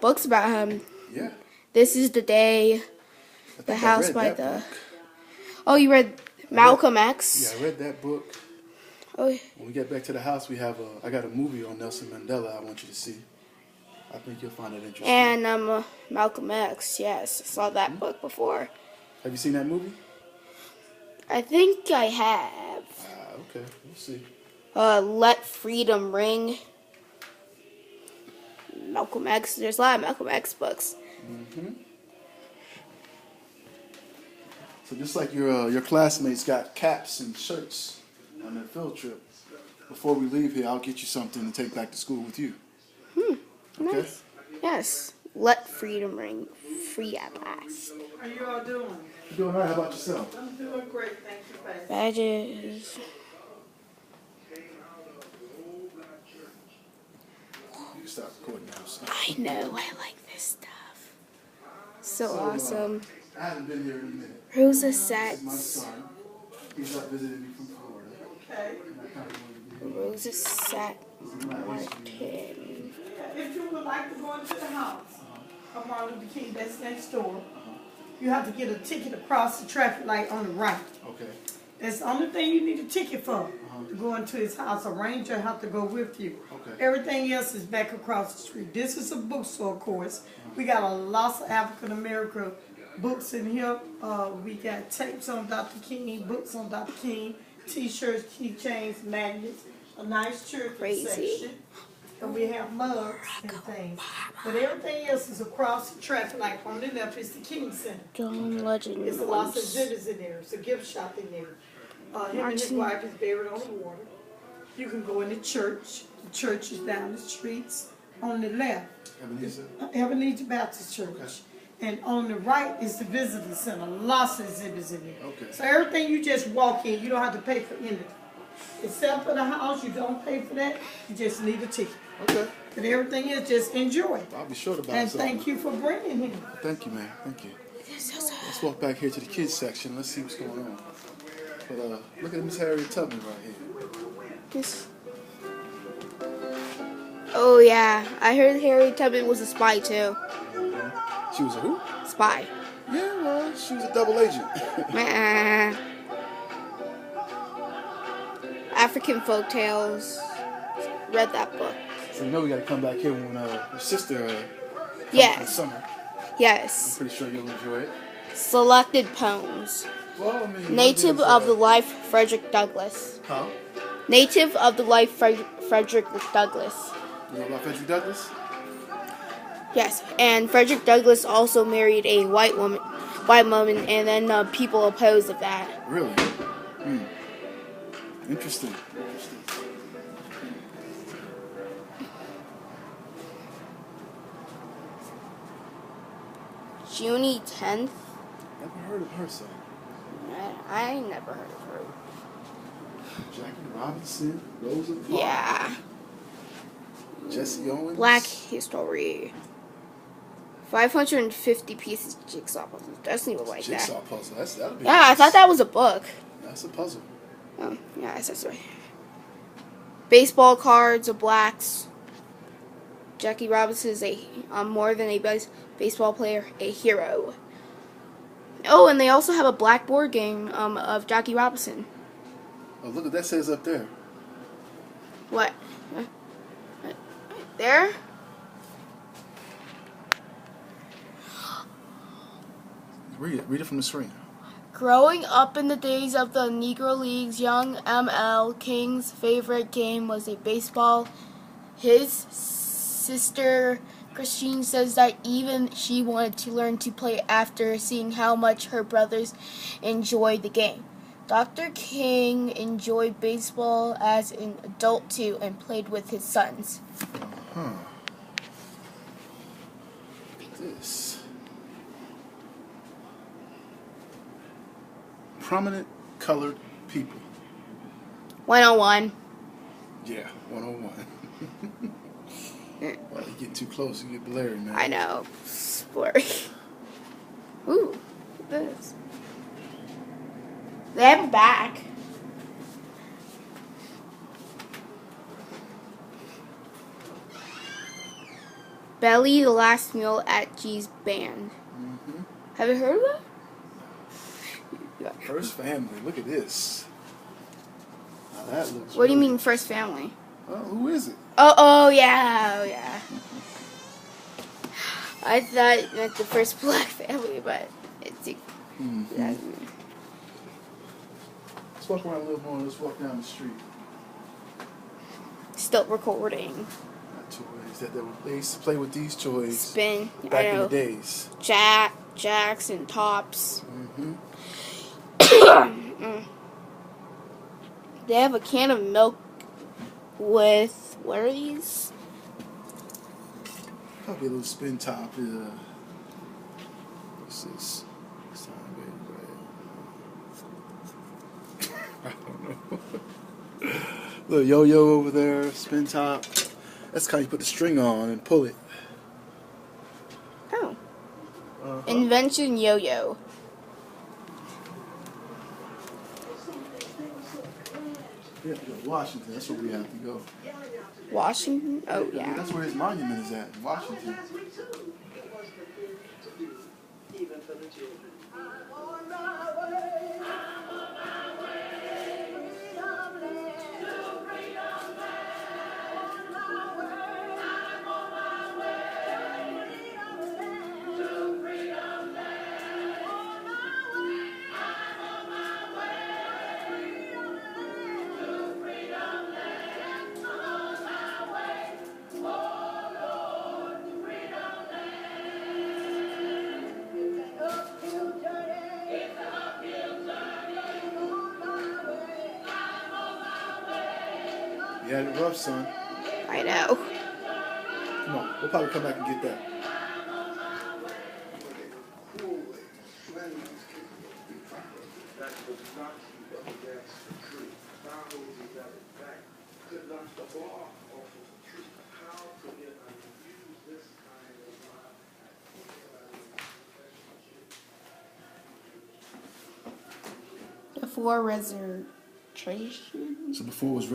books about him. Yeah. This Is the Day, The House by the... Book. Oh, you read Malcolm X? Yeah, I read that book. Oh, When we get back to the house, I got a movie on Nelson Mandela I want you to see. I think you'll find it interesting. and Malcolm X, yes. I saw that book before. Have you seen that movie? I think I have. Okay. We'll see. Let Freedom Ring. Malcolm X. There's a lot of Malcolm X books. So just like your classmates got caps and shirts on their field trip, before we leave here, I'll get you something to take back to school with you. Okay? Nice. Yes. Let Freedom Ring. Free at last. How you all doing? You doing all right? How about yourself? I'm doing great, thank you, Pastor. Badges. You can stop recording now. So. I know. I like this stuff. So awesome. I haven't been here in a minute. Rosa This is my sets. son. He's up visiting me from Florida. Okay. And I kind of wanted to get Rosa set. this is my history. Martin. If you would like to go into the house of Martin Luther King, that's next door, you have to get a ticket across the traffic light on the right. Okay. That's the only thing you need a ticket for, to go into his house. A ranger have to go with you. Okay. Everything else is back across the street. This is a bookstore, of course. We got a lot of African American books in here. We got tapes on Dr. King, books on Dr. King, T-shirts, keychains, magnets, a nice church section. And we have mugs and things. But everything else is across the traffic light. On the left is the King Center. John Legend. There's a lot of exhibits in there. It's a gift shop in there. Him and his wife is buried on the water. You can go in the church. The church is down the streets. On the left, Ebenezer Baptist Church. Okay. And on the right is the visitor center. Lots of exhibits in there. Okay. So everything you just walk in, you don't have to pay for anything. Except for the house, you don't pay for that. You just need a ticket. Okay. But everything is just enjoy. I'll be sure to buy And something. thank you for bringing him. Thank you, man. Thank you. Let's walk back here to the kids section. Let's see what's going on. But look at Miss Harriet Tubman right here. This. Oh yeah, I heard Harriet Tubman was a spy too. She was a who? Spy. Yeah, well, she was a double agent. African folktales. Read that book. So you know we got to come back here when your sister comes for the Yes. summer. Yes. I'm pretty sure you'll enjoy it. Selected poems. Well, I mean, Native of the Life, Frederick Douglass. Huh? Native of the Life, Frederick Douglass. You know about Frederick Douglass? Yes, and Frederick Douglass also married a white woman, and then people opposed of that. Really? Interesting. Junie 10th. Never heard of her, son. I never heard of her. Jackie Robinson, Rosa Parks, Yeah. Jesse Owens. Black history. 550 pieces of jigsaw puzzle. Doesn't even like that. Jigsaw puzzle. That'll be Yeah, I nice. thought that was a book. That's a puzzle. Oh, yeah, that's right. Baseball cards of blacks. Jackie Robinson is more than a baseball player, a hero. Oh, and they also have a black board game of Jackie Robinson. Oh, look what that says up there. What? Right there? Read it from the screen. Growing up in the days of the Negro Leagues, young M.L. King's favorite game was baseball. His sister Christine says that even she wanted to learn to play after seeing how much her brothers enjoyed the game. Dr. King enjoyed baseball as an adult too and played with his sons. This. Prominent colored people. 101. Yeah, 101. Well, you get too close, you get blurry, man. I know. Blurry. Ooh, look at this. They have a back. Belly, the last meal at G's band. Mm-hmm. Have you heard of that? First family. Look at this. Now that looks. What do you really mean, first family? Who is it? Oh yeah. I thought it meant the first black family, but it's. Mm-hmm. Let's walk around a little more. Let's walk down the street. Still recording. Not toys. They used to play with these toys. Spin. Back I know. in the days. Jacks and tops. Mm-hmm. They have a can of milk with, what are these? Probably a little spin top. What's this? I don't know. Little yo-yo over there, spin top. That's how you put the string on and pull it. Oh. Invention yo-yo. Yeah, to go to Washington. That's where we have to go. Washington? Oh, yeah. That's where his monument is at, in Washington. You had it rough, son. I know. Come on, we'll probably come back and get that. Before restoration. So before it was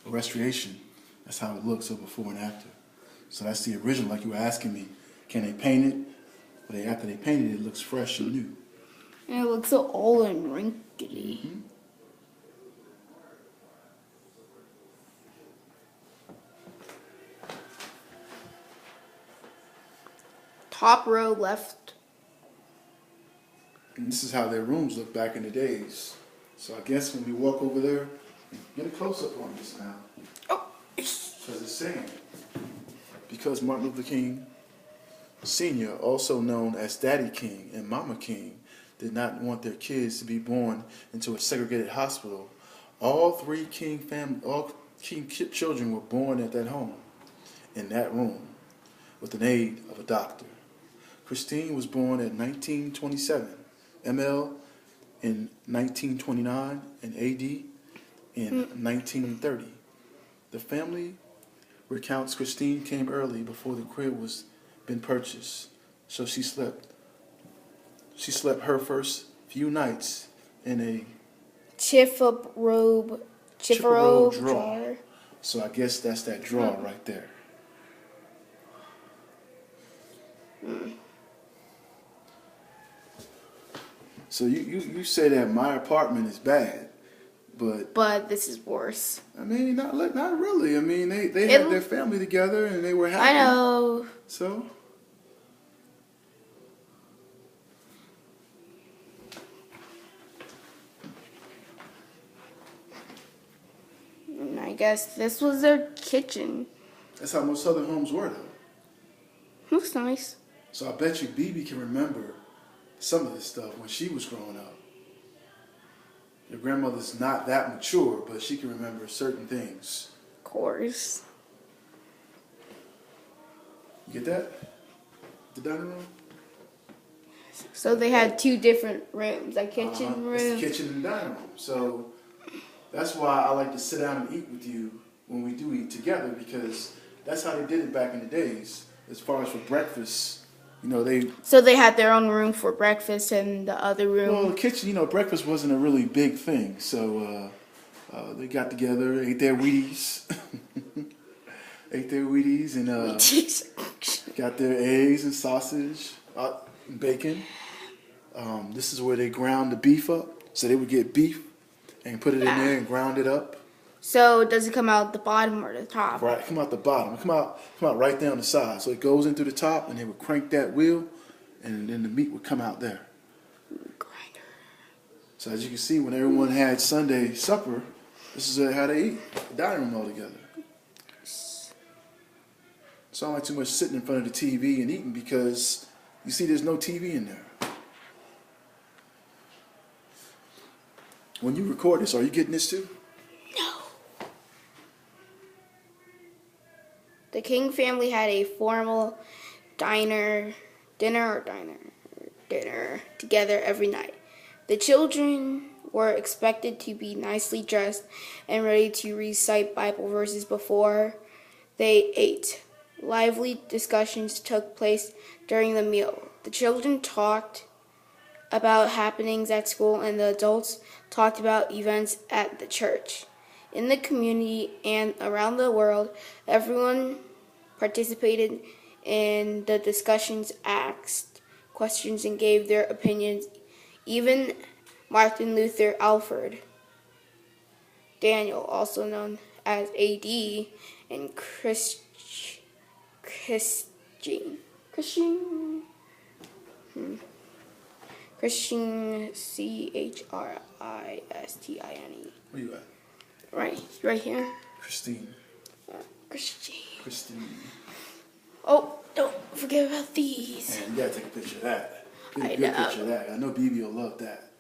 restoration, that's how it looks, so before and after. So that's the original, like you were asking me. Can they paint it? But after they painted it, it looks fresh and new. And it looks so old and wrinkly. Mm-hmm. Top row left. And this is how their rooms looked back in the days. So I guess when we walk over there, get a close-up on this now. Oh. Because it's saying, because Martin Luther King Sr., also known as Daddy King and Mama King, did not want their kids to be born into a segregated hospital, all King children were born at that home, in that room, with the aid of a doctor. Christine was born in 1927, ML in 1929, and AD in 1930. The family recounts Christine came early before the crib was been purchased, so she slept her first few nights in a Chifferobe drawer. So I guess that's that drawer right there. So you say that my apartment is bad, but this is worse. I mean, not really. I mean, they had their family together and they were happy. I know. So. And I guess this was their kitchen. That's how most Southern homes were, though. Looks nice. So I bet you BB can remember some of this stuff when she was growing up. Your grandmother's not that mature, but she can remember certain things. Of course. You get that? The dining room? So they had two different rooms, a kitchen room. It's the kitchen and dining room. So that's why I like to sit down and eat with you when we do eat together, because that's how they did it back in the days. As far as for breakfast, So they had their own room for breakfast and the other room. Well, the kitchen, breakfast wasn't a really big thing. So they got together, ate their Wheaties. And Got their eggs and sausage, and bacon. This is where they ground the beef up. So they would get beef and put it in there and ground it up. So does it come out the bottom or the top? Right, come out the bottom. Come out right there on the side. So it goes into the top, and they would crank that wheel, and then the meat would come out there. Grinder. So as you can see, when everyone had Sunday supper, this is how they eat. The dining room all together. It's not like too much sitting in front of the TV and eating because you see there's no TV in there. When you record this, are you getting this too? No. The King family had a formal dinner together every night. The children were expected to be nicely dressed and ready to recite Bible verses before they ate. Lively discussions took place during the meal. The children talked about happenings at school, and the adults talked about events at the church. In the community and around the world, everyone participated in the discussions, asked questions, and gave their opinions. Even Martin Luther Alfred Daniel, also known as AD, and Christine Christine, Where you at? Right here. Christine. Christine. Oh, don't forget about these. Man, you gotta take a picture of that. Get a I good know. picture of that. I know BB will love that.